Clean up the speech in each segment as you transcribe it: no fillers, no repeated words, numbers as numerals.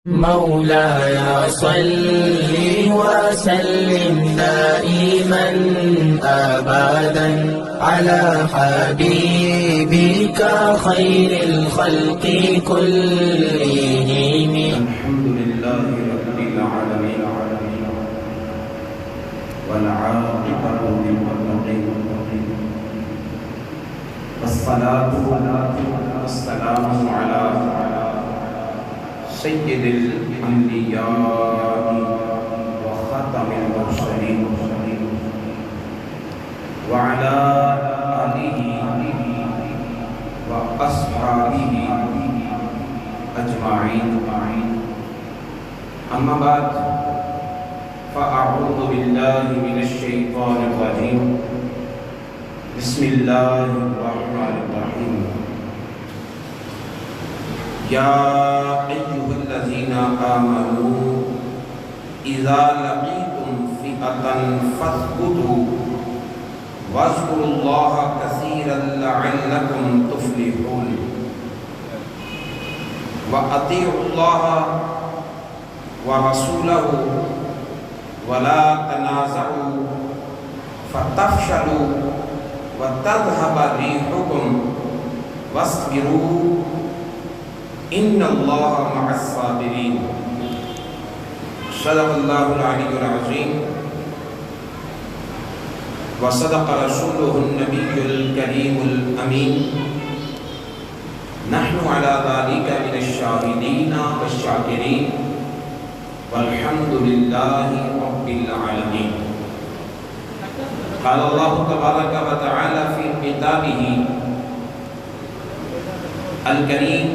مولاي صل وسلم دائما أبدا على حبيبك خير الخلق كلهم. الحمد لله رب العالمين والعاقبة للمتقين والصلاة والسلام على سيد الأنبياء وخاتم المرسلين وعلى آله وأصحابه أجمعين. أما بعد فأعوذ بالله من الشيطان الرجيم. بسم الله الرحمن الرحيم. يا أيها الذين آمنوا إذا لقيتم فئة فاثبتوا واذكروا الله كثيرا لعلكم تفلحون وأطيعوا الله ورسوله ولا تنازعوا فتفشلوا وتذهب ريحكم واصبروا إن الله مع الصابرين. صدق الله العلي العظيم وصدق رسوله النبي الكريم الأمين. نحن على ذلك من الشاهدين والشاكرين والحمد لله رب العالمين. قال الله تبارك وتعالى في كتابه الكريم: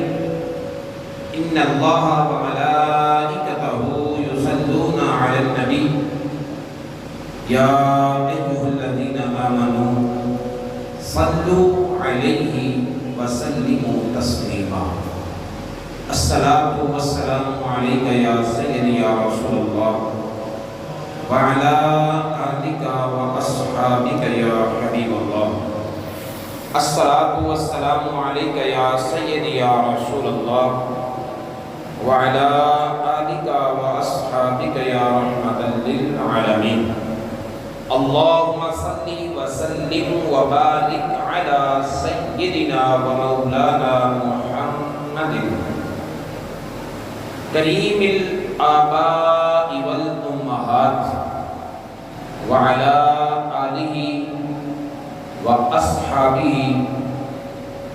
إن الله وملائكته يصلون على النبي يا أيها الذين آمنوا صلوا عليه وسلموا تسليما. الصلاة والسلام عليك يا سيدي يا رسول الله وعلى آلك وأصحابك يا حبيب الله. الصلاة والسلام عليك يا سيدي يا رسول الله وعلى آلك وأصحابك يا رحمة للعالمين. اللهم صل وسلم وبارك على سيدنا ومولانا محمد كريم الآباء والأمهات وعلى آله وأصحابه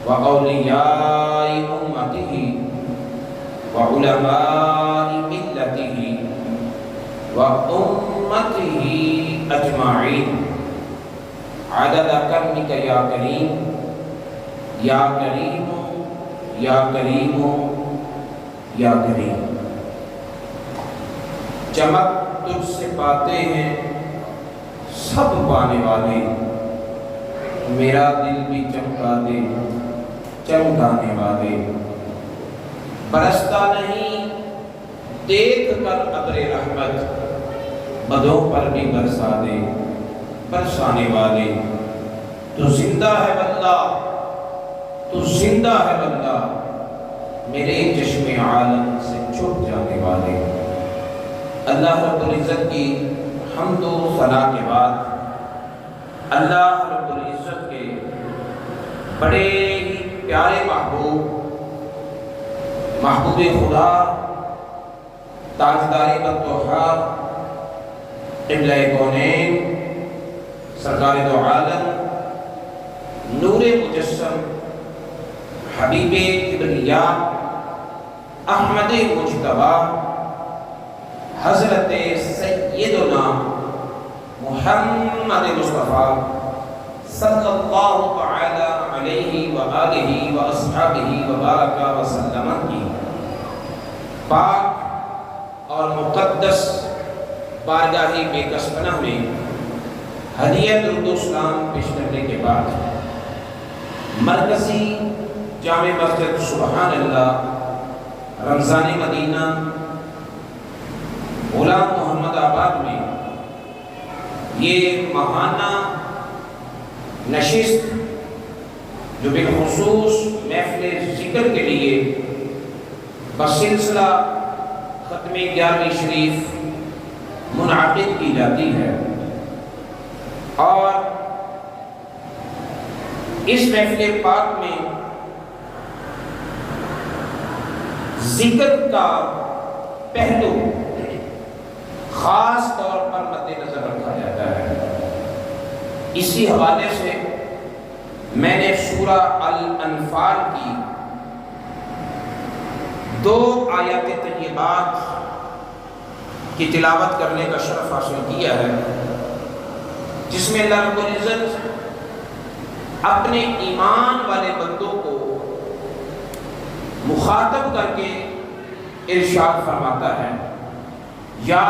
وأولياء أمته وعلماء ملته وأمته أجمعين عدد كرمك يا كريم يا كريم يا كريم یا کریم. چمک تجھ سے پاتے ہیں سب پانے والے، میرا دل بھی چمکا دے چمکانے والے. برستا نہیں دیکھ کر ابر رحمت، بدوں پر بھی برسا دے برسانے والے. تو زندہ ہے بندہ، تو زندہ ہے بندہ، میرے چشم عالم سے چھپ جانے والے. اللہ رب العزت کی حمد و ثنا کے بعد اللہ رب العزت کے بڑے ہی پیارے محبوب خدا، تاجدار بطوحات، قبلہ کونین، سرکار دو عالم، نور مجسم، حبیب کبریا، احمد مجتبی، حضرت سیدنا محمد مصطفیٰ صلی اللہ تعالی علیہ وآلہ واصحابہ وبارک وسلم کی پاک اور مقدس بارگاہ بے کس پناہ میں ہدیہ درود و سلام پیش کرنے کے بعد مرکزی جامع مسجد سبحان اللہ رمضان مدینہ غلام محمد آباد میں یہ ماہانہ نشست جو بالخصوص محفل ذکر کے لیے بسلسلہ ختم 11ویں شریف منعقد کی جاتی ہے، اور اس محفل پاک میں ذکر کا پہلو خاص طور پر مد نظر رکھا جاتا ہے۔ اسی حوالے سے میں نے سورہ الانفال کی 2 آیات طیبات کی تلاوت کرنے کا شرف حاصل کیا ہے، جس میں اللہ رب العزت اپنے ایمان والے بندوں کو مخاطب کر کے ارشاد فرماتا ہے، یا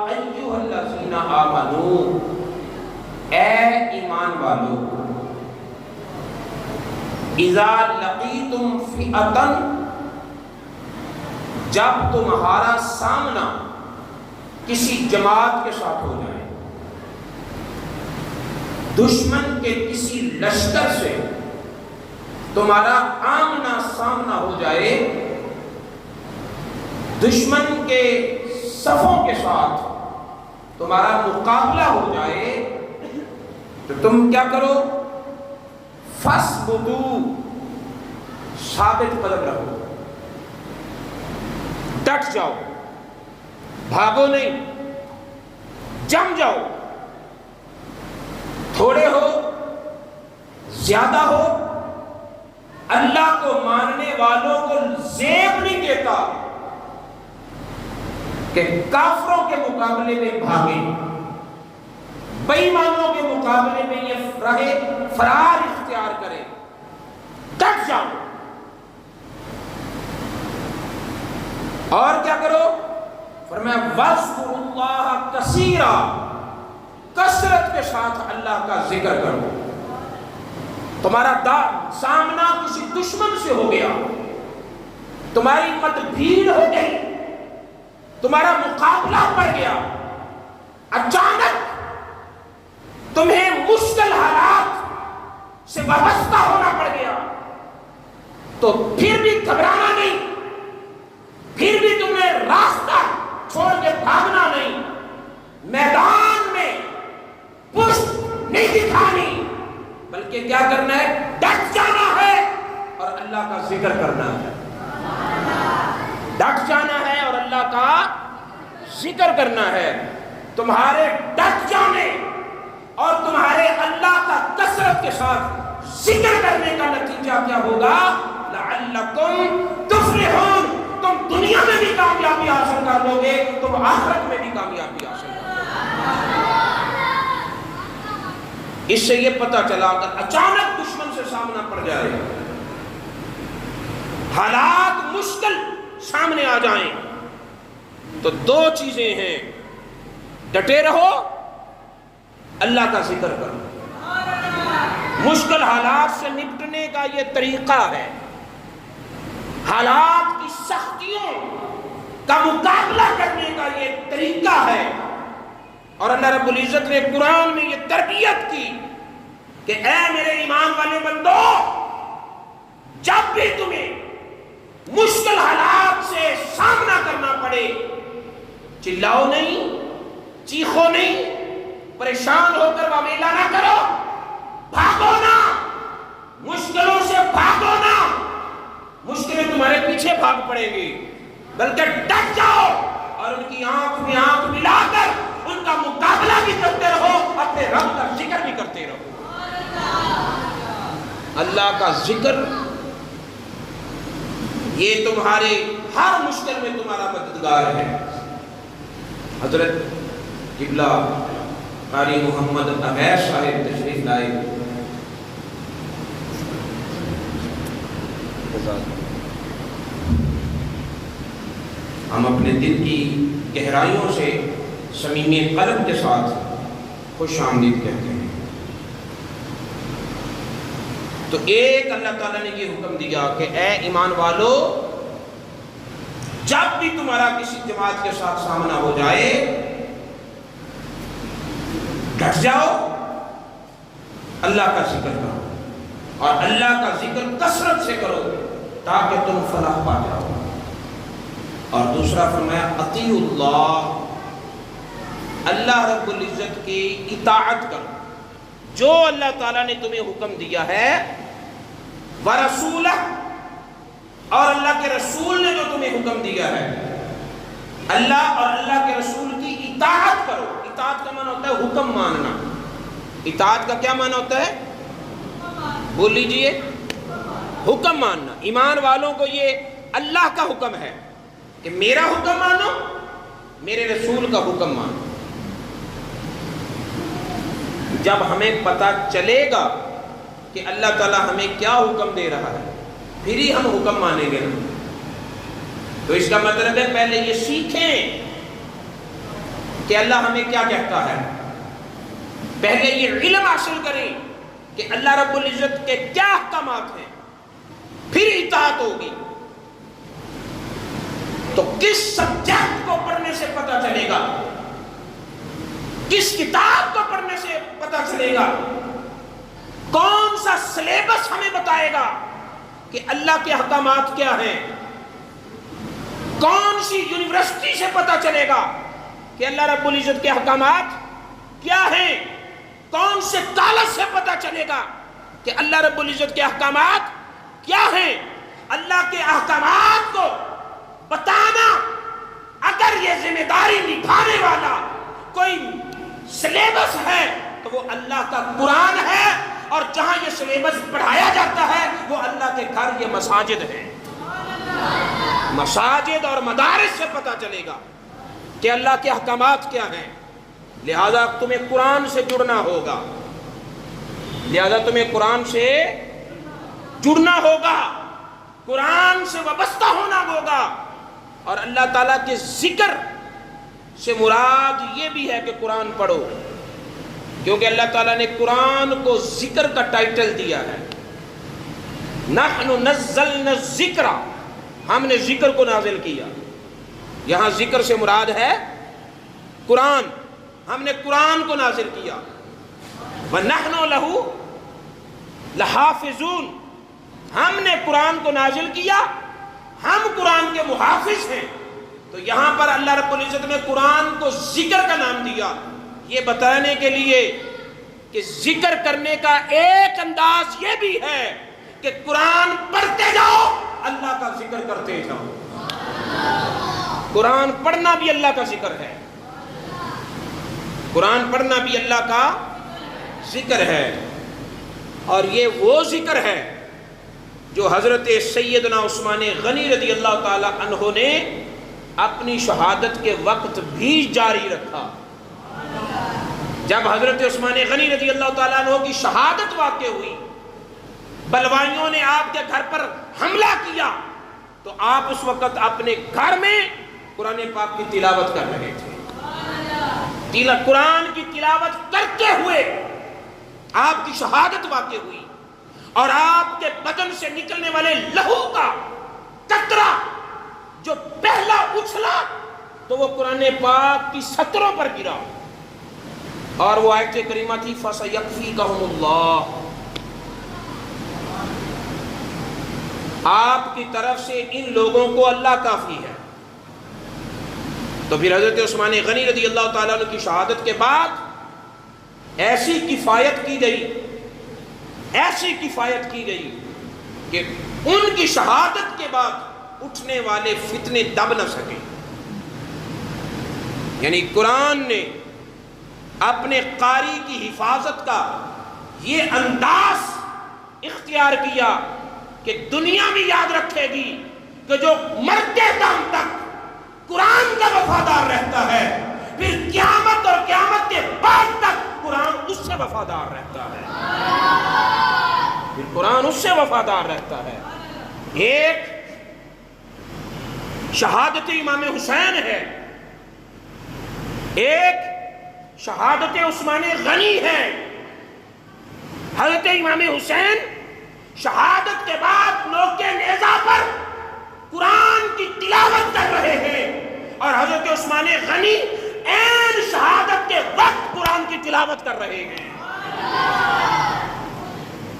ایھا الذین آمنو، اے ایمان والو، اذا لقیتم فئۃ، جب تمہارا سامنا کسی جماعت کے ساتھ ہو جائے، دشمن کے کسی لشکر سے تمہارا آمنا سامنا ہو جائے، دشمن کے صفوں کے ساتھ تمہارا مقابلہ ہو جائے، تو تم کیا کرو؟ فَاثْبُتُوا، ثابت قدم رہو، ڈٹ جاؤ، بھاگو نہیں، جم جاؤ، تھوڑے ہو زیادہ ہو، اللہ کو ماننے والوں کو زیب نہیں دیتا کہ کافروں کے مقابلے میں بھاگیں، بے ایمانوں کے مقابلے میں یہ راہ فرار اختیار کرے، ڈٹ جاؤ۔ اور کیا کرو؟ فرمایا وَاذْكُرُوا اللَّهَ كَثِيرًا، کثرت کے ساتھ اللہ کا ذکر کرو۔ تمہارا سامنا کسی دشمن سے ہو گیا، تمہاری مت بھیڑ ہو گئی، تمہارا مقابلہ پڑ گیا، اچانک تمہیں مشکل حالات سے وابستہ ہونا پڑ گیا، تو پھر بھی گھبرانا نہیں، پھر بھی تمہیں راستہ چھوڑ کے بھاگنا نہیں، میدان میں پشت نہیں دکھانی، بلکہ کیا کرنا ہے؟ ڈٹ جانا ہے اور اللہ کا ذکر کرنا ہے، ڈٹ جانا ہے اور اللہ کا ذکر کرنا ہے۔ تمہارے ڈٹ جانے اور تمہارے اللہ کا کثرت کے ساتھ ذکر کرنے کا نتیجہ کیا ہوگا؟ لعلکم تفلحون، تم دنیا میں بھی کامیابی حاصل کر لو گے، تم آخرت میں بھی کامیابی حاصل کر لو گے۔ اس سے یہ پتہ چلا اگر اچانک دشمن سے سامنا پڑ جائے، حالات مشکل سامنے آ جائیں، تو 2 چیزیں ہیں، ڈٹے رہو، اللہ کا ذکر کرو۔ مشکل حالات سے نپٹنے کا یہ طریقہ ہے، حالات کی سختیوں کا مقابلہ کرنے کا یہ طریقہ ہے، اور اللہ رب العزت نے قرآن میں یہ تربیت کی کہ اے میرے ایمان والے بندو، جب بھی تمہیں مشکل حالات سے سامنا کرنا پڑے، چلاؤ نہیں، چیخو نہیں، پریشان ہو کر واویلا نہ کرو، بھاگو نا، مشکلوں سے بھاگو نا، مشکلیں تمہارے پیچھے بھاگ پڑیں گی، بلکہ ڈٹ جاؤ اور ان کی آنکھ میں آنکھ ملا کر ان کا مقابلہ بھی کرتے رہو، اپنے رب کا ذکر بھی کرتے رہو۔ اللہ کا ذکر یہ تمہارے ہر مشکل میں تمہارا مددگار ہے۔ حضرت قبلہ قاری محمد اغیث صاحب تشریف لائے، ہم اپنے دل کی گہرائیوں سے صمیمی قلب کے ساتھ خوش آمدید کہتے ہیں۔ تو ایک اللہ تعالیٰ نے یہ حکم دیا کہ اے ایمان والو، جب بھی تمہارا کسی جماعت کے ساتھ سامنا ہو جائے، ڈٹ جاؤ، اللہ کا ذکر کرو، اور اللہ کا ذکر کثرت سے کرو تاکہ تم فلاح پا جاؤ۔ اور دوسرا فرمایا اطیعوا اللہ، اللہ رب العزت کی اطاعت کرو، جو اللہ تعالیٰ نے تمہیں حکم دیا ہے، ورسولہ، اور اللہ کے رسول نے جو تمہیں حکم دیا ہے، اللہ اور اللہ کے رسول کی اطاعت کرو۔ اطاعت کا معنی ہوتا ہے حکم ماننا۔ اطاعت کا کیا معنی ہوتا ہے؟ بول لیجئے، حکم ماننا۔ ایمان والوں کو یہ اللہ کا حکم ہے کہ میرا حکم مانو، میرے رسول کا حکم مانو۔ جب ہمیں پتہ چلے گا کہ اللہ تعالیٰ ہمیں کیا حکم دے رہا ہے، پھر ہی ہم حکم مانیں گے نا۔ تو اس کا مطلب ہے پہلے یہ سیکھیں کہ اللہ ہمیں کیا کہتا ہے، پہلے یہ علم حاصل کریں کہ اللہ رب العزت کے کیا احکامات ہیں، پھر اطاعت ہوگی۔ تو کس سبجیکٹ کو پڑھنے سے پتہ چلے گا، کس کتاب کو پڑھنے سے پتہ چلے گا، کون سا سلیبس ہمیں بتائے گا کہ اللہ کے احکامات کیا ہیں، کون سی یونیورسٹی سے پتہ چلے گا کہ اللہ رب العزت کے احکامات کیا ہیں، کون سے کالج سے پتہ چلے گا کہ اللہ رب العزت کے احکامات کیا ہیں۔ اللہ کے احکامات کو بتانا، اگر یہ ذمہ داری نبھانے والا کوئی سلیبس ہے تو وہ اللہ کا قرآن ہے، اور جہاں یہ سلیبس پڑھایا جاتا ہے وہ اللہ کے گھر، یہ مساجد ہیں۔ مساجد اور مدارس سے پتہ چلے گا کہ اللہ کے احکامات کیا ہیں۔ لہذا تمہیں قرآن سے جڑنا ہوگا، قرآن سے وابستہ ہونا ہوگا۔ اور اللہ تعالیٰ کے ذکر سے مراد یہ بھی ہے کہ قرآن پڑھو، کیونکہ اللہ تعالیٰ نے قرآن کو ذکر کا ٹائٹل دیا ہے۔ نحن نزلنا الذکر، ہم نے ذکر کو نازل کیا۔ یہاں ذکر سے مراد ہے قرآن، ہم نے قرآن کو نازل کیا۔ وَنَحْنُ لَهُ لَحَافِظُونَ، ہم نے قرآن کو نازل کیا، ہم قرآن کے محافظ ہیں۔ تو یہاں پر اللہ رب العزت نے قرآن کو ذکر کا نام دیا، یہ بتانے کے لیے کہ ذکر کرنے کا ایک انداز یہ بھی ہے کہ قرآن پڑھتے جاؤ، اللہ کا ذکر کرتے جاؤ۔ قرآن پڑھنا بھی اللہ کا ذکر ہے، قرآن پڑھنا بھی اللہ کا ذکر ہے۔ اور یہ وہ ذکر ہے جو حضرت سیدنا عثمان غنی رضی اللہ تعالی عنہ نے اپنی شہادت کے وقت بھی جاری رکھا۔ جب حضرت عثمان غنی رضی اللہ تعالیٰ عنہ کی شہادت واقع ہوئی، بلوائیوں نے آپ کے گھر پر حملہ کیا، تو آپ اس وقت اپنے گھر میں قرآن پاک کی تلاوت کر رہے تھے۔ قرآن کی تلاوت کرتے ہوئے آپ کی شہادت واقع ہوئی، اور آپ کے بدن سے نکلنے والے لہو کا قطرہ جو پہلا اچھلا تو وہ قرآن پاک کی سطروں پر گرا، اور وہ آیت کریمہ تھی فَسَيَكْفِيكَهُمُ اللَّهُ، آپ کی طرف سے ان لوگوں کو اللہ کافی ہے۔ تو پھر حضرت عثمان غنی رضی اللہ تعالیٰ عنہ کی شہادت کے بعد ایسی کفایت کی گئی کہ ان کی شہادت کے بعد اٹھنے والے فتنے دب نہ سکے۔ یعنی قرآن نے اپنے قاری کی حفاظت کا یہ انداز اختیار کیا کہ دنیا بھی یاد رکھے گی کہ جو مرتے دم تک قرآن کا وفادار رہتا ہے، پھر قیامت اور قیامت کے بعد تک قرآن اس سے وفادار رہتا ہے، پھر قرآن اس سے وفادار رہتا ہے۔ ایک شہادت امام حسین ہے، ایک شہادت عثمان غنی ہے۔ حضرت امام حسین شہادت کے بعد نوکے نیزہ پر قرآن کی تلاوت کر رہے ہیں، اور حضرت عثمان غنی عین شہادت کے وقت قرآن کی تلاوت کر رہے ہیں۔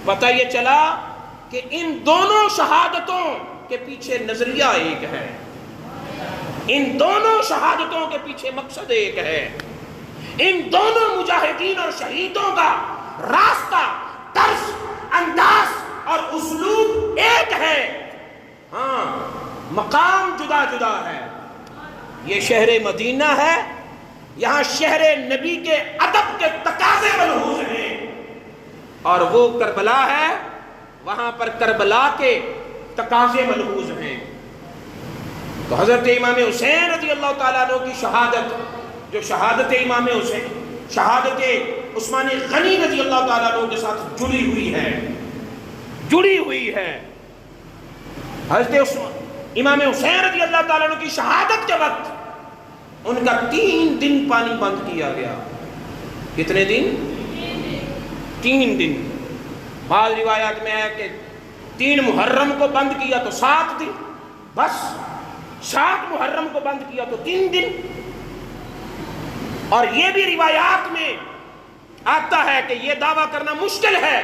پتہ یہ چلا کہ ان دونوں شہادتوں کے پیچھے نظریہ ایک ہے، ان دونوں شہادتوں کے پیچھے مقصد ایک ہے، ان دونوں مجاہدین اور شہیدوں کا راستہ، طرز، انداز اور اسلوب ایک ہے، ہاں مقام جدا جدا ہے۔ یہ شہر مدینہ ہے، یہاں شہر نبی کے ادب کے تقاضے ملحوظ ہیں، اور وہ کربلا ہے، وہاں پر کربلا کے تقاضے ملحوظ ہیں۔ تو حضرت امام حسین رضی اللہ تعالیٰ عنہ کی شہادت، جو شہادت امام حسین، شہادت عثمان غنی رضی اللہ تعالیٰ عنہ کے ساتھ جڑی ہوئی ہے۔ حضرت امام حسین رضی اللہ تعالیٰ عنہ کی شہادت کے وقت ان کا 3 دن پانی بند کیا گیا۔ کتنے دن؟ 3 دن۔ بعض روایات میں ہے کہ 3 محرم کو بند کیا تو 7 دن، بس 7 محرم کو بند کیا تو 3 دن۔ اور یہ بھی روایات میں آتا ہے کہ یہ دعویٰ کرنا مشکل ہے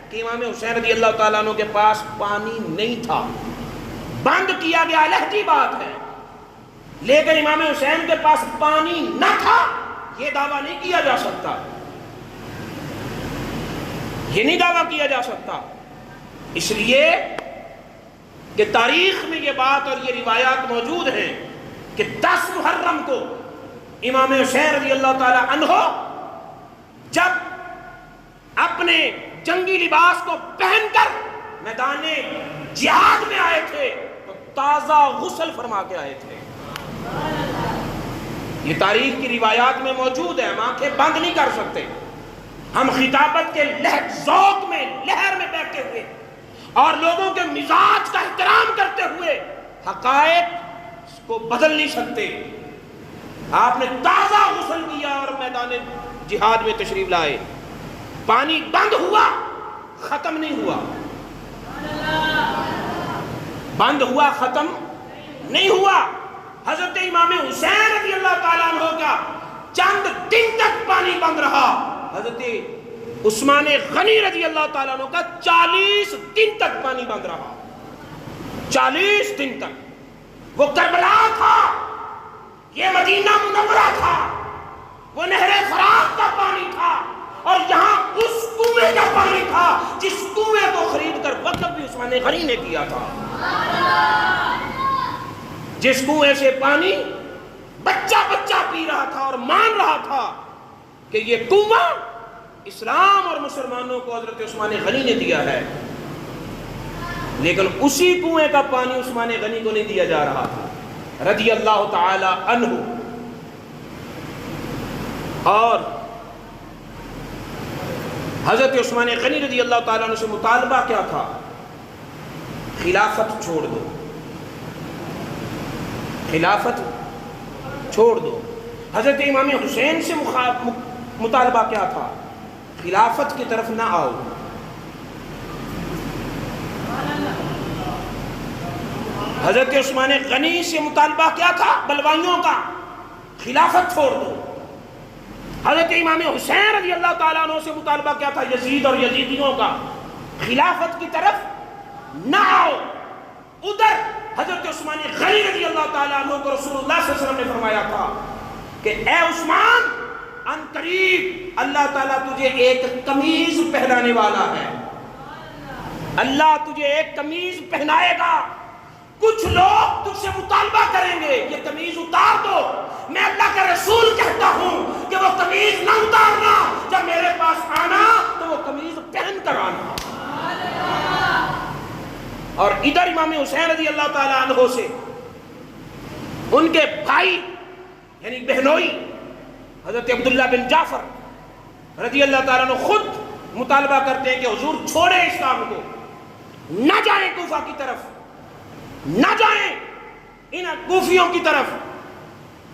کہ امام حسین رضی اللہ تعالیٰ عنہ کے پاس پانی نہیں تھا، بند کیا گیا علیحدہ بات ہے، لیکن امام حسین کے پاس پانی نہ تھا یہ دعویٰ نہیں کیا جا سکتا، یہ نہیں دعویٰ کیا جا سکتا، اس لیے کہ تاریخ میں یہ بات اور یہ روایات موجود ہیں کہ 10 محرم کو امام حسین رضی اللہ تعالی عنہ جب اپنے جنگی لباس کو پہن کر میدان جہاد میں آئے تھے تو تازہ غسل فرما کے آئے تھے۔ یہ تاریخ کی روایات میں موجود ہے، ہم آنکھیں بند نہیں کر سکتے، ہم خطابت کے ذوق میں، لہر میں بیٹھے ہوئے اور لوگوں کے مزاج کا احترام کرتے ہوئے حقائق کو بدل نہیں سکتے۔ آپ نے تازہ غسل کیا اور میدان جہاد میں تشریف لائے، پانی بند ہوا، ختم نہیں ہوا، بند ہوا ختم نہیں ہوا۔ حضرت امام حسین رضی اللہ تعالیٰ عنہ کا چند دن تک پانی بند رہا، حضرت عثمان غنی رضی اللہ تعالیٰ عنہ کا 40 دن تک پانی بند رہا، 40 دن تک۔ وہ کربلا تھا، یہ مدینہ منورہ تھا، وہ نہر فرات کا پانی تھا، اور یہاں اس کنویں کا پانی تھا جس کنویں کو خرید کر وقف بھی عثمان غنی نے کیا تھا، جس کنویں سے پانی بچہ بچہ پی رہا تھا اور مان رہا تھا کہ یہ کنواں اسلام اور مسلمانوں کو حضرت عثمان غنی نے دیا ہے، لیکن اسی کنویں کا پانی عثمان غنی کو نہیں دیا جا رہا تھا رضی اللہ تعالی عنہ۔ اور حضرت عثمان غنی رضی اللہ تعالیٰ عنہ سے مطالبہ کیا تھا؟ خلافت چھوڑ دو، خلافت چھوڑ دو۔ حضرت امام حسین سے مطالبہ کیا تھا؟ خلافت کی طرف نہ آؤ۔ حضرت عثمان غنی سے مطالبہ کیا تھا؟ بلوائیوں کا، خلافت چھوڑ دو۔ حضرت امام حسین رضی اللہ تعالیٰ عنہ سے مطالبہ کیا تھا؟ یزید اور یزیدیوں کا، خلافت کی طرف نہ آؤ۔ ادھر حضرت عثمان غنی رضی اللہ تعالیٰ عنہ کو رسول اللہ صلی اللہ علیہ وسلم نے فرمایا تھا کہ اے عثمان، ان قریب اللہ تعالیٰ تجھے ایک قمیض پہنانے والا ہے، اللہ تجھے ایک قمیض پہنائے گا، کچھ لوگ تجھ سے مطالبہ کریں گے یہ قمیض اتار دو، میں اللہ کا رسول کہتا ہوں کہ وہ قمیض نہ اتارنا، جب میرے پاس آنا تو وہ قمیض پہن کر آنا۔ اور ادھر امام حسین رضی اللہ تعالیٰ عنہ سے ان کے بھائی یعنی بہنوئی حضرت عبداللہ بن جعفر رضی اللہ تعالیٰ عنہ خود مطالبہ کرتے ہیں کہ حضور چھوڑیں اسلام کو، نہ جائیں کوفہ کی طرف، نہ جائیں ان کوفیوں کی طرف۔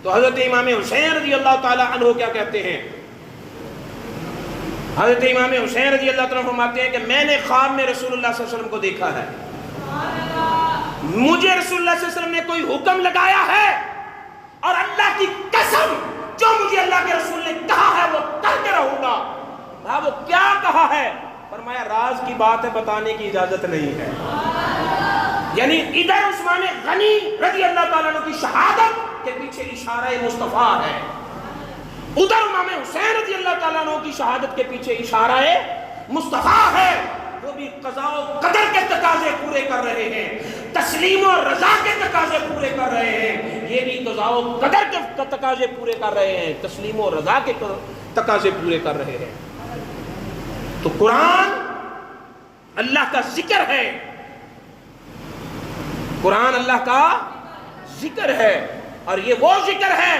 تو حضرت امام حسین رضی اللہ تعالیٰ عنہ کیا کہتے ہیں؟ حضرت امام حسین رضی اللہ تعالیٰ عنہ فرماتے ہیں کہ میں نے خواب میں رسول اللہ صلی اللہ علیہ وسلم کو دیکھا ہے، مجھے رسول اللہ صلی اللہ علیہ وسلم نے کوئی حکم لگایا ہے، اور اللہ کی قسم جو مجھے اللہ کے رسول نے کہا ہے وہ کرتے رہوں گا۔ وہ کیا کہا ہے؟ فرمایا راز کی بات ہے، بتانے کی اجازت نہیں ہے۔ یعنی ادھر عثمان غنی رضی اللہ تعالیٰ عنہ کی شہادت کے پیچھے اشارہ مصطفیٰ ہے، ادھر امام حسین رضی اللہ تعالیٰ عنہ کی شہادت کے پیچھے اشارہ مصطفیٰ ہے، وہ بھی قضاء و قدر کے تقاضے پورے کر رہے ہیں، تسلیم و رضا کے تقاضے پورے کر رہے ہیں، یہ بھی قضاء و قدر کے تقاضے پورے کر رہے ہیں، تسلیم و رضا کے تقاضے پورے کر رہے ہیں۔ تو قرآن اللہ کا ذکر ہے، قرآن اللہ کا ذکر ہے، اور یہ وہ ذکر ہے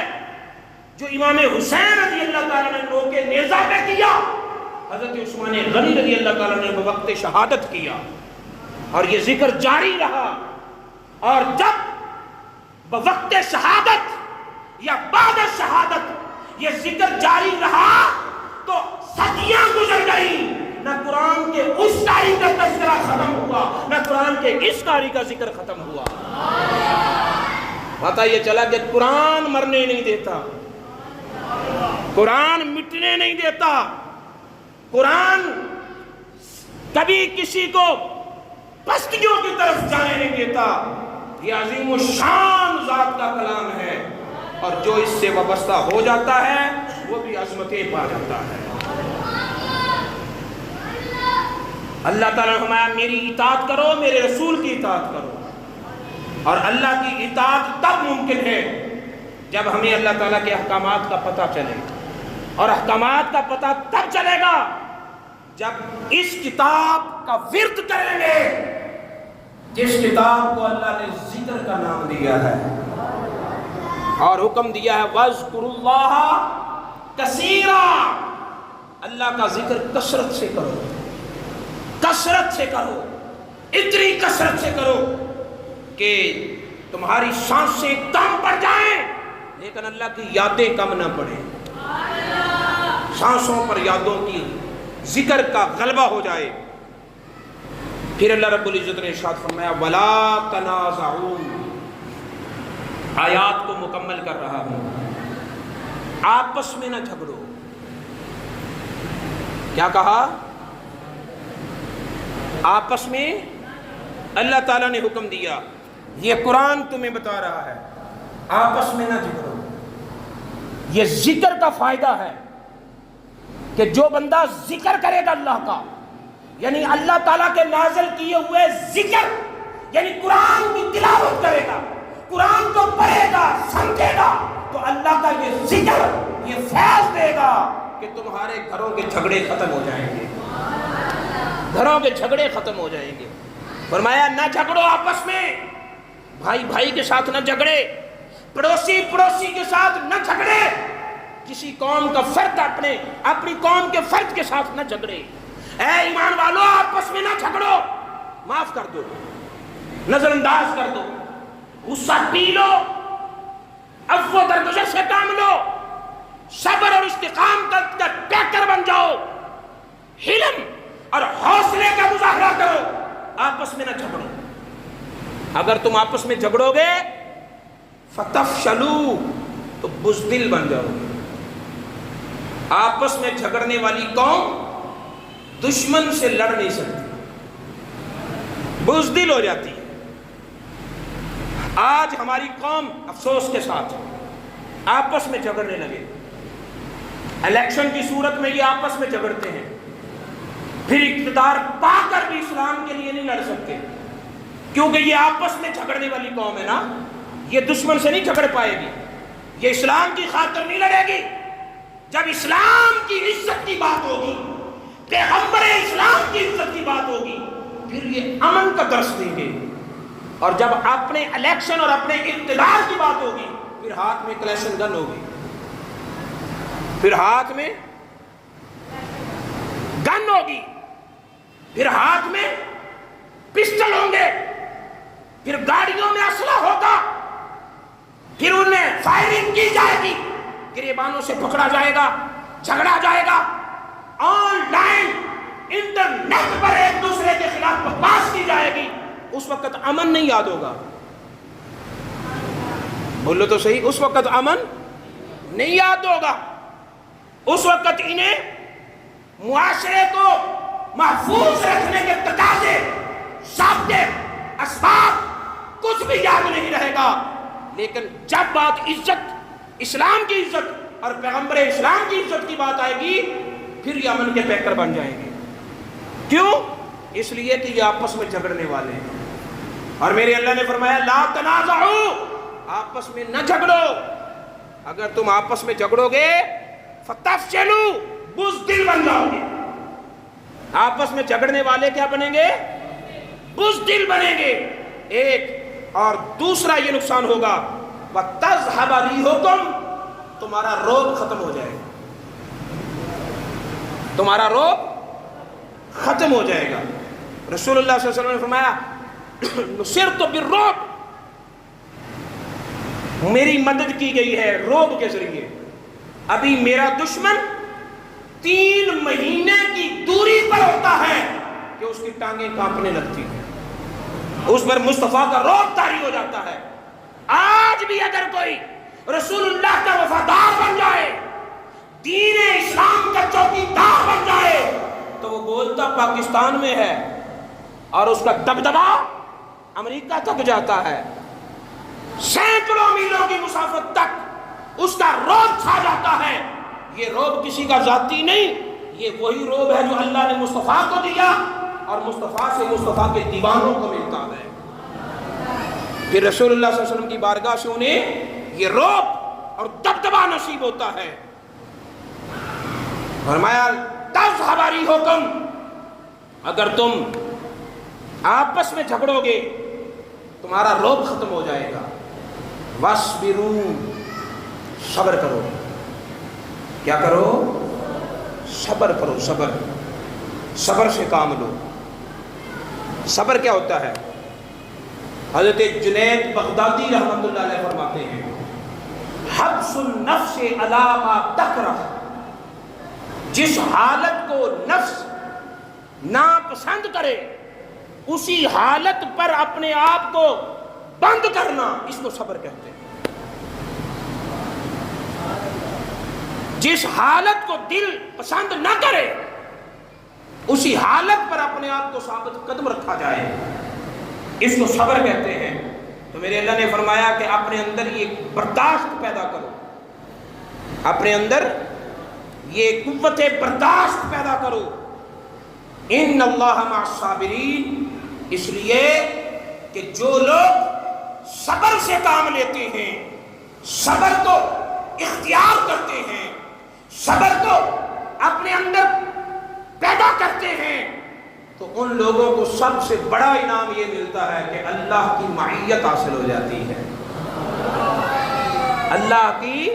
جو امام حسین رضی اللہ تعالیٰ نے نوکے نیزہ پہ کیا، حضرت عثمان غنی رضی اللہ تعالیٰ نے بوقت شہادت کیا، اور یہ ذکر جاری رہا، اور جب بوقت شہادت یا بعد شہادت یہ ذکر جاری رہا تو صدیاں گزر گئیں، نہ قرآن کے اس قاری کا تذکرہ ختم ہوا، نہ قرآن کے اس قاری کا ذکر ختم ہوا۔ پتہ یہ چلا کہ قرآن مرنے نہیں دیتا، قرآن مٹنے نہیں دیتا، قرآن کبھی کسی کو پستیوں کی طرف جانے نہیں دیتا، یہ عظیم الشان ذات کا کلام ہے، اور جو اس سے وابستہ ہو جاتا ہے وہ بھی عظمتیں پا جاتا ہے۔ اللہ تعالیٰ نے فرمایا میری اطاعت کرو، میرے رسول کی اطاعت کرو، اور اللہ کی اطاعت تب ممکن ہے جب ہمیں اللہ تعالیٰ کے احکامات کا پتہ چلے، اور احکامات کا پتہ تب چلے گا جب اس کتاب کا ورد کریں گے جس کتاب کو اللہ نے ذکر کا نام دیا ہے اور حکم دیا ہے وَاذْكُرُوا اللَّهَ كَثِيرًا، اللہ کا ذکر کثرت سے کرو، کثرت سے کرو، اتنی کثرت سے کرو کہ تمہاری سانسیں کم پڑ جائیں لیکن اللہ کی یادیں کم نہ پڑیں، سانسوں پر یادوں کی ذکر کا غلبہ ہو جائے۔ پھر اللہ رب العزت نے ارشاد فرمایا وَلَا تَنَازَعُوا، آیات کو مکمل کر رہا ہوں، آپس میں نہ جھگڑو۔ کیا کہا؟ آپس میں اللہ تعالیٰ نے حکم دیا، یہ قرآن تمہیں بتا رہا ہے آپس میں نہ جھگڑو۔ یہ ذکر کا فائدہ ہے کہ جو بندہ ذکر کرے گا اللہ کا، یعنی اللہ تعالیٰ کے نازل کیے ہوئے ذکر، یعنی قرآن کی تلاوت کرے گا، قرآن کو پڑھے گا، سمجھے گا، تو اللہ کا یہ ذکر یہ فیض دے گا کہ تمہارے گھروں کے جھگڑے ختم ہو جائیں گے، گھروں کے جھگڑے ختم ہو جائیں گے۔ فرمایا نہ جھگڑو آپس میں، بھائی بھائی کے ساتھ نہ جھگڑے، پڑوسی پڑوسی کے ساتھ نہ جھگڑے، کسی قوم کا فرد اپنی قوم کے فرد کے ساتھ نہ جھگڑے۔ اے ایمان والو آپس میں نہ جھگڑو، معاف کر دو، نظر انداز کر دو، غصہ پی لو، عفو و درگزر سے کام لو، صبر اور استقام کا پیکر بن جاؤ، حلم اور حوصلے کا مظاہرہ کرو، آپس میں نہ جھگڑو۔ اگر تم آپس میں جھگڑو گے فتفشلوا، تو بزدل بن جاؤ گے۔ آپس میں جھگڑنے والی قوم دشمن سے لڑ نہیں سکتی، بزدل ہو جاتی ہے۔ آج ہماری قوم افسوس کے ساتھ آپس میں جھگڑنے لگے، الیکشن کی صورت میں یہ آپس میں جھگڑتے ہیں، پھر اقتدار پا کر بھی اسلام کے لیے نہیں لڑ سکتے، کیونکہ یہ آپس میں جھگڑنے والی قوم ہے نا، یہ دشمن سے نہیں جھگڑ پائے گی، یہ اسلام کی خاطر نہیں لڑے گی۔ جب اسلام کی عزت کی بات ہوگی، پیغمبر اسلام کی عزت کی بات ہوگی، پھر یہ امن کا درس دیں گے، اور جب اپنے الیکشن اور اپنے اقتدار کی بات ہوگی پھر ہاتھ میں کلیشن گن ہوگی، پھر ہاتھ میں گن ہوگی، پھر ہاتھ میں پسٹل ہوں گے، پھر گاڑیوں میں اسلحہ ہوگا، پھر انہیں فائرنگ کی جائے گی، گریبانوں سے پکڑا جائے گا، جھگڑا جائے گا، آن لائن انٹرنیٹ پر ایک دوسرے کے خلاف بکواس کی جائے گی۔ اس وقت امن نہیں یاد ہوگا، بولو تو صحیح، اس وقت امن نہیں یاد ہوگا، اس وقت انہیں معاشرے کو محفوظ رکھنے کے تقاضے، ضابطے، اسباب کچھ بھی یاد نہیں رہے گا۔ لیکن جب بات عزت، اسلام کی عزت اور پیغمبر اسلام کی عزت کی بات آئے گی پھر یہ امن کے پیکر بن جائیں گے. کیوں؟ اس لیے کہ یہ آپس میں جھگڑنے والے ہیں. اور میرے اللہ نے فرمایا لا تنازعوا، آپس میں نہ جھگڑو. اگر تم آپس میں جھگڑو گے فتفشلوا، بزدل بن جاؤ گے. آپس میں جھگڑنے والے کیا بنیں گے؟ بزدل بنیں گے. ایک اور دوسرا یہ نقصان ہوگا وَتَذْهَبَ رِيحُكُمْ، تمہارا روب ختم ہو جائے گا. تمہارا روب ختم ہو جائے گا. رسول اللہ صلی اللہ علیہ وسلم نے فرمایا نصرت بالرعب، میری مدد کی گئی ہے روب کے ذریعے. ابھی میرا دشمن 3 مہینے کی دوری پر ہوتا ہے کہ اس کی ٹانگیں کانپنے لگتی ہیں، اس پر مصطفیٰ کا روب طاری ہو جاتا ہے. آج بھی اگر کوئی رسول اللہ کا وفادار بن جائے، دین اسلام کا چوکیدار بن جائے، تو وہ بولتا پاکستان میں ہے اور اس کا دبدبا امریکہ تک جاتا ہے. سینکڑوں میلوں کی مسافت تک اس کا روب چھا جاتا ہے. یہ روب کسی کا ذاتی نہیں، یہ وہی روب ہے جو اللہ نے مصطفیٰ کو دیا اور مصطفیٰ سے مصطفیٰ کے دیوانوں کو ملتا ہے. پھر رسول اللہ صلی اللہ علیہ وسلم کی بارگاہ سے انہیں یہ روب اور دبدبا نصیب ہوتا ہے. فرمایا تذهب ريحكم، اگر تم آپس میں جھگڑو گے تمہارا روب ختم ہو جائے گا. واصبروا، صبر کرو. کیا کرو؟ صبر کرو. صبر، صبر سے کام لو. صبر کیا ہوتا ہے؟ حضرت جنید بغدادی رحمۃ اللہ علیہ فرماتے ہیں حبس النفس علی ما تکرہ، جس حالت کو نفس ناپسند کرے اسی حالت پر اپنے آپ کو بند کرنا، اس کو صبر کہتے ہیں. جس حالت کو دل پسند نہ کرے اسی حالت پر اپنے آپ کو ثابت قدم رکھا جائے، اس کو صبر کہتے ہیں. تو میرے اللہ نے فرمایا کہ اپنے اندر یہ برداشت پیدا کرو، اپنے اندر یہ قوت برداشت پیدا کرو. ان اللہ مع الصابرین، اس لیے کہ جو لوگ صبر سے کام لیتے ہیں، صبر کو اختیار کرتے ہیں، صبر کو اپنے اندر پیدا کرتے ہیں، تو ان لوگوں کو سب سے بڑا انعام یہ ملتا ہے کہ اللہ کی معیت حاصل ہو جاتی ہے. اللہ کی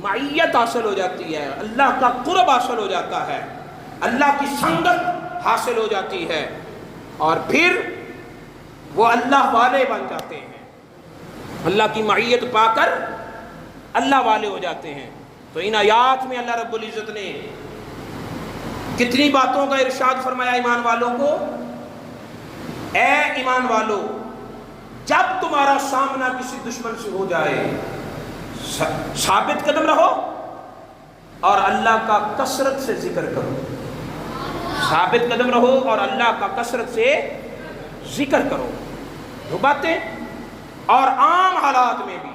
معیت حاصل ہو جاتی ہے، اللہ کا قرب حاصل ہو جاتا ہے، اللہ کی سنگت حاصل ہو جاتی ہے، اور پھر وہ اللہ والے بن جاتے ہیں. اللہ کی معیت پا کر اللہ والے ہو جاتے ہیں. تو ان آیات میں اللہ رب العزت نے کتنی باتوں کا ارشاد فرمایا ایمان والوں کو. اے ایمان والو، جب تمہارا سامنا کسی دشمن سے ہو جائے ثابت قدم رہو اور اللہ کا کثرت سے ذکر کرو. ثابت قدم رہو اور اللہ کا کثرت سے ذکر کرو. وہ باتیں اور عام حالات میں بھی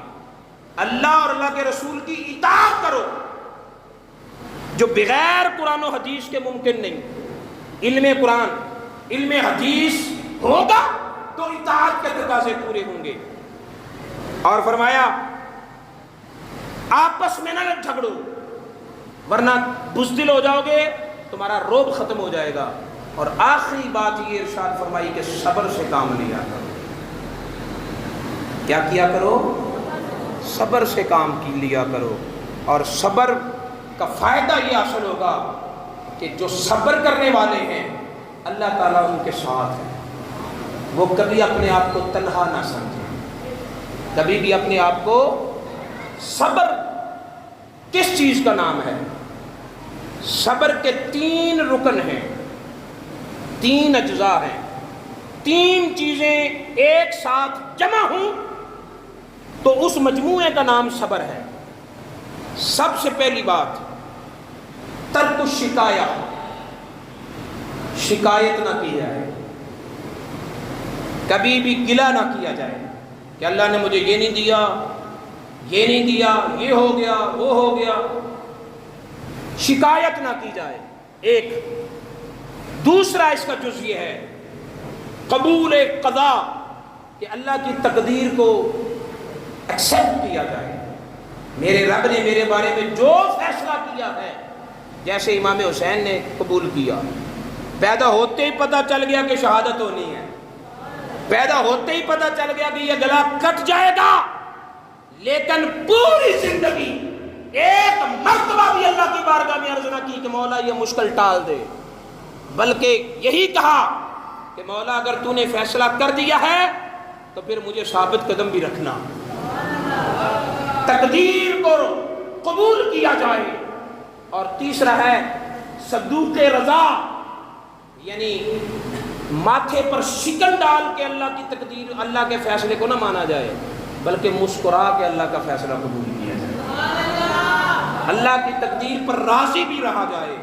اللہ اور اللہ کے رسول کی اطاعت کرو، جو بغیر قرآن و حدیث کے ممکن نہیں. علم قرآن علم حدیث ہوگا تو اطاعت کے تقاضے پورے ہوں گے. اور فرمایا آپس میں نہ جھگڑو ورنہ بزدل ہو جاؤ گے، تمہارا روب ختم ہو جائے گا. اور آخری بات یہ ارشاد فرمائی کہ صبر سے کام لیا کرو. کیا کیا کرو؟ صبر سے کام کی لیا کرو. اور صبر کا فائدہ یہ حاصل ہوگا کہ جو صبر کرنے والے ہیں اللہ تعالیٰ ان کے ساتھ ہے. وہ کبھی اپنے آپ کو تنہا نہ سمجھیں، کبھی بھی اپنے آپ کو. صبر کس چیز کا نام ہے؟ صبر کے 3 رکن ہیں، 3 اجزاء ہیں. 3 چیزیں ایک ساتھ جمع ہوں تو اس مجموعے کا نام صبر ہے. سب سے پہلی بات ترک الشکایہ، شکایت نہ کی جائے، کبھی بھی گلہ نہ کیا جائے کہ اللہ نے مجھے یہ نہیں دیا، یہ نہیں دیا، یہ ہو گیا، وہ ہو گیا، شکایت نہ کی جائے ایک۔ دوسرا اس کا جز یہ ہے قبول قضا، کہ اللہ کی تقدیر کو ایکسیپٹ کیا جائے۔ میرے رب نے میرے بارے میں جو فیصلہ کیا ہے، جیسے امام حسین نے قبول کیا، پیدا ہوتے ہی پتہ چل گیا کہ شہادت ہونی ہے، پیدا ہوتے ہی پتہ چل گیا کہ یہ گلا کٹ جائے گا، لیکن پوری زندگی ایک مرتبہ بھی اللہ کی بارگاہ میں عرض نہ کی کہ مولا یہ مشکل ٹال دے، بلکہ یہی کہا کہ مولا اگر تو نے فیصلہ کر دیا ہے تو پھر مجھے ثابت قدم بھی رکھنا، تقدیر کو قبول کیا جائے۔ اور تیسرا ہے صدوق رضا، یعنی ماتھے پر شکن ڈال کے اللہ کی تقدیر، اللہ کے فیصلے کو نہ مانا جائے، بلکہ مسکرا کے اللہ کا فیصلہ قبول کیا جائے، اللہ کی تقدیر پر راضی بھی رہا جائے۔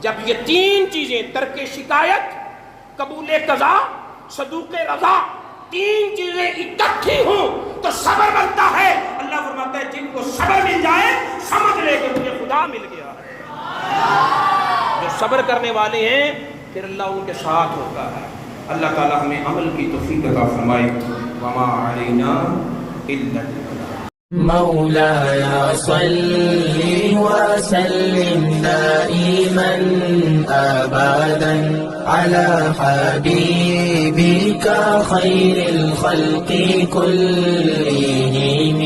جب یہ تین چیزیں، ترک شکایت، قبول قضا، صدوق رضا، تین چیزیں اکٹھی ہوں تو صبر بنتا ہے۔ اللہ فرماتا ہے جن کو صبر مل جائے سمجھ لے کہ مجھے خدا مل گیا ہے۔ جو صبر کرنے والے ہیں پھر اللہ ان کے ساتھ ہوتا ہے۔ اللہ تعالی ہمیں عمل کی توفیق عطا فرمائے۔ وما علینا الا البلاغ۔ مولاي صل وسلم دائما أبدا على حبيبك خير الخلق كلهم